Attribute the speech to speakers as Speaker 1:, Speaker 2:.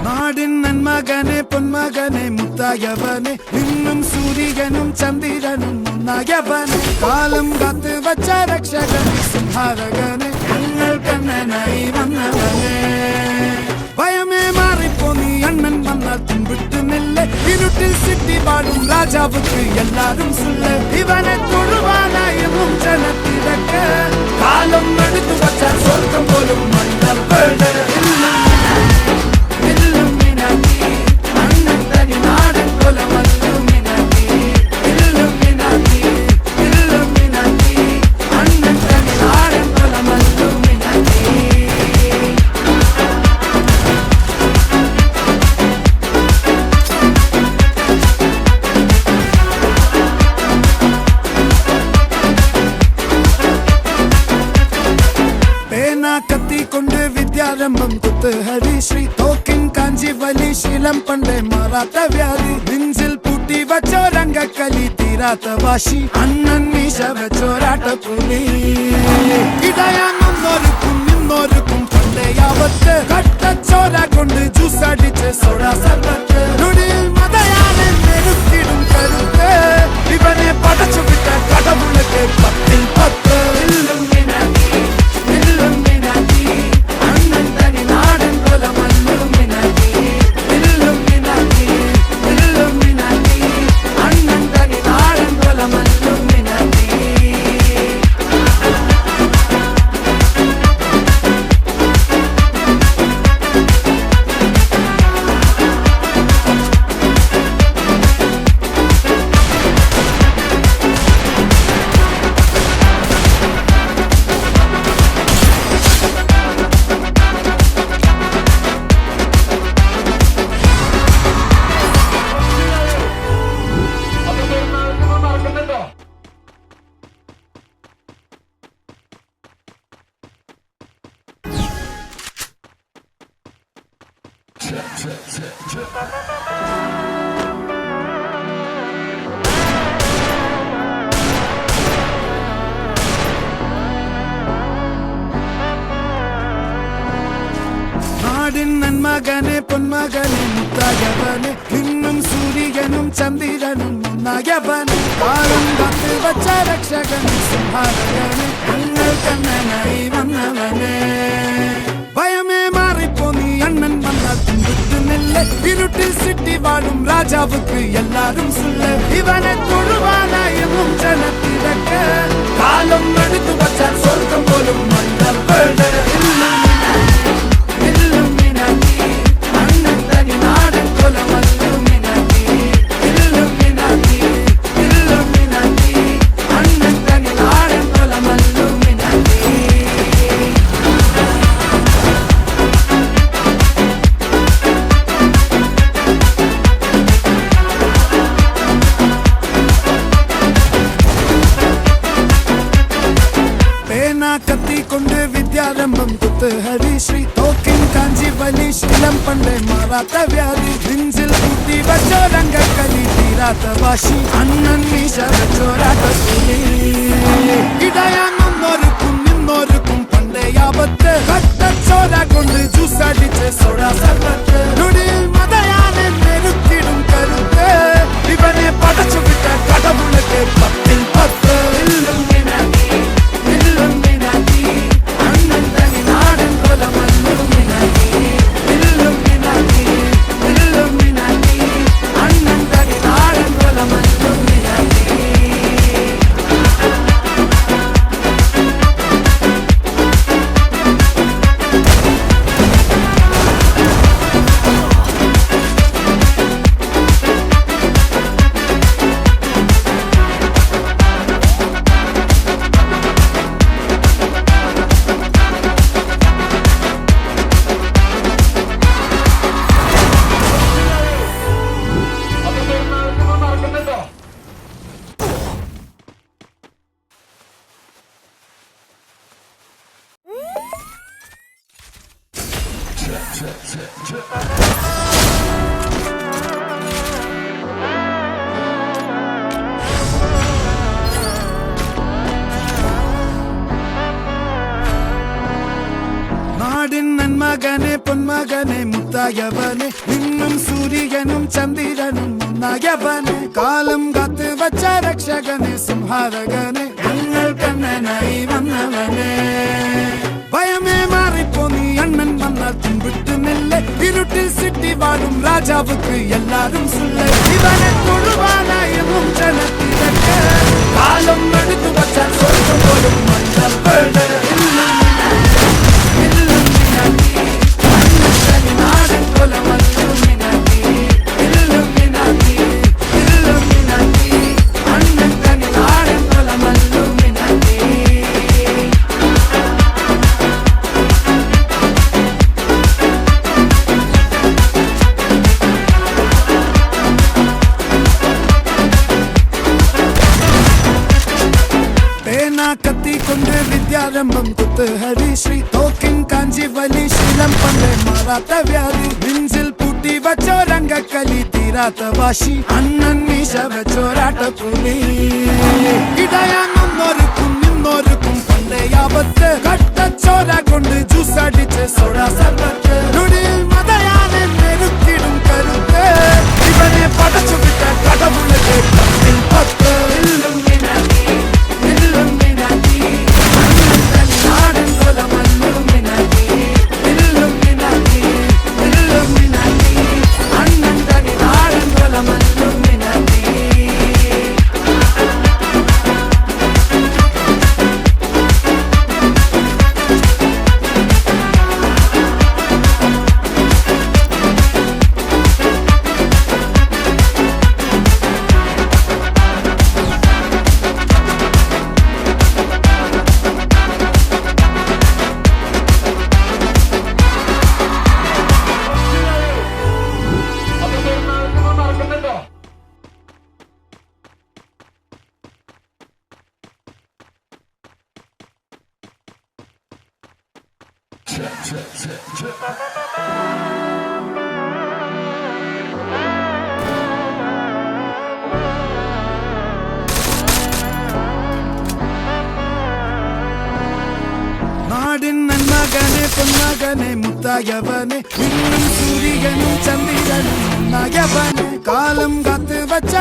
Speaker 1: നാടിൻ നന്മകനെ പൊന്മകനെ മുത്തായവനെ ഇന്നും സൂര്യനും ചന്ദ്രനും ഒന്നായവനെ കാലം കാത്ത് വച്ച രക്ഷകൻ സംഹാരകനെ ഞങ്ങൾ കണ്ണനായി വന്നവനെ ഭയമേ മാറിപ്പോ നീ അണ്ണൻ വന്നാൽ തുമ്പിട്ടുന്നില്ല ഇരുട്ടിൽ സിറ്റി പാടും രാജാവുക്ക് എല്ലാരും സുല്ല ഇവനെ തൊഴുവാനായെന്നും ജനത്തിരക്ക് കാലം എടുത്തു വച്ചാൽ സ്വർഗം പോലും മണ്ണൽ വീട് കത്തിക്കൊണ്ട് വിദ്യാരംഭം കുത്ത് ഹരിശ്രീ തോക്കിൻ കാഞ്ചി വലി ശീലം പണ്ടേ മാറാത്ത വ്യാധി നെഞ്ചിൽ പൂട്ടി വച്ചോരംഗക്കലി തീരാത്ത വാശി അണ്ണൻ മീശ വെച്ചോരാട്ട പുലി ഇടയാങ്ങൊന്നൊരുക്കും നിന്നൊരുക്കും പണ്ടേ യാവത്ത് കട്ടച്ചോര കൊണ്ട് ജ്യൂസ് അടിച്ച് സോഡ സർവത്ത് നൊടിയിൽ മതയാനെ നെരുക്കിടും കരുത്ത് ഇവനെ പടച്ചു വിട്ട കടവുളക്ക് 10-10 നാടിൻ നന്മകനെ പൊന്മകനെ മുത്തായവനെ ഇന്നും സൂര്യനും ചന്ദ്രനും ഒന്നായവനെ കാലം കാത്ത് വച്ച രക്ഷകൻ സംഹാരകനെ ഞങ്ങൾ കണ്ണനായി വന്നവനെ ഭയമേ മാറിപ്പോ നീ അണ്ണൻ വന്നാൽ തുമ്പിട്ടുന്നില്ല ഇരുട്ടിൽ സിറ്റി വാടും രാജാവുക്ക് എല്ലാരും സുല്ല ഇവനെ തൊഴുവാനായെന്നും ജനത്തിരക്ക് കാലം എടുത്തു വച്ചാൽ സ്വർഗം പോലും മണ്ണൽ വീട് കത്തിക്കൊണ്ട് വിദ്യാരംഭം കുത്ത് ഹരിശ്രീ തോക്കിൻ കാഞ്ചി വലി ശീലം പണ്ടേ മാറാത്ത വ്യാധി നെഞ്ചിൽ കൂട്ടി വച്ചോരംഗക്കലി തീരാത്ത വാശി അണ്ണൻ മീശ വെച്ചോരാട്ട പുലി ഇടയാങ്ങൊന്നൊരുക്കും നിന്നൊരുക്കും പണ്ടേ യാവത്ത് കട്ടച്ചോര കൊണ്ട് ജ്യൂസ് അടിച്ച് സോഡ സർവത്ത് നൊടിയിൽ മതയാനെ നെരുക്കിടും കരുത്ത് ഇവനെ പടച്ചു വിട്ട കടവുളക്ക് 10-10 നന്മകനെ മുത്തായവനെ ഇന്നും സൂര്യനും ചന്ദ്രനും ഒന്നായവനെ കാലം കാത്ത് വച്ച രക്ഷകനെ സംഹാരകനെ ഞങ്ങൾ കണ്ണനായി വന്നവനെ ഭയമേ മാറിപ്പോ നീ അണ്ണൻ വന്നാൽ തുമ്പിട്ടുന്നില്ല ഇരുട്ടിൽ സിറ്റി വാടും രാജാവുക്ക് എല്ലാരും സുല്ല ഇവനെ തൊഴുവാനായും ജനത്തിരക്ക് കാലം എടുത്തു വച്ചാൽ സ്വർഗം പോലും മണ്ണപ്പേട് കത്തിക്കൊണ്ട് വിദ്യാരംഭം കുത്ത് ഹരിശ്രീ തോക്കിൻ കാഞ്ചി വലി ശീലം പണ്ട് മാറാത്ത വ്യാധി നെഞ്ചിൽ പൂട്ടി വച്ചോ രംഗക്കലി തീരാത്ത വാശി അണ്ണൻ മീശ വെച്ചോരാട്ട പുലി ഇടയാന്നൊരുക്കും നിന്നൊരുക്കും പണ്ടേ ആപത്ത് കട്ടച്ചോര കൊണ്ട് ജ്യൂസ് അടിച്ച് സോഡ സർബത്ത് നുടിയിൽ മതയാനെ നെരുക്കിടും കരുത്ത് ഇവനെ പടച്ചു വിട്ട കടവുള്ളത് പത്തിൽ പത്ത് നാടിൻ നന്മകനെ പൊന്മകനെ മുത്തായവനെ ഇന്നും സൂര്യനും ചന്ദ്രനും ഒന്നായവനെ കാലം കാത്ത് വച്ച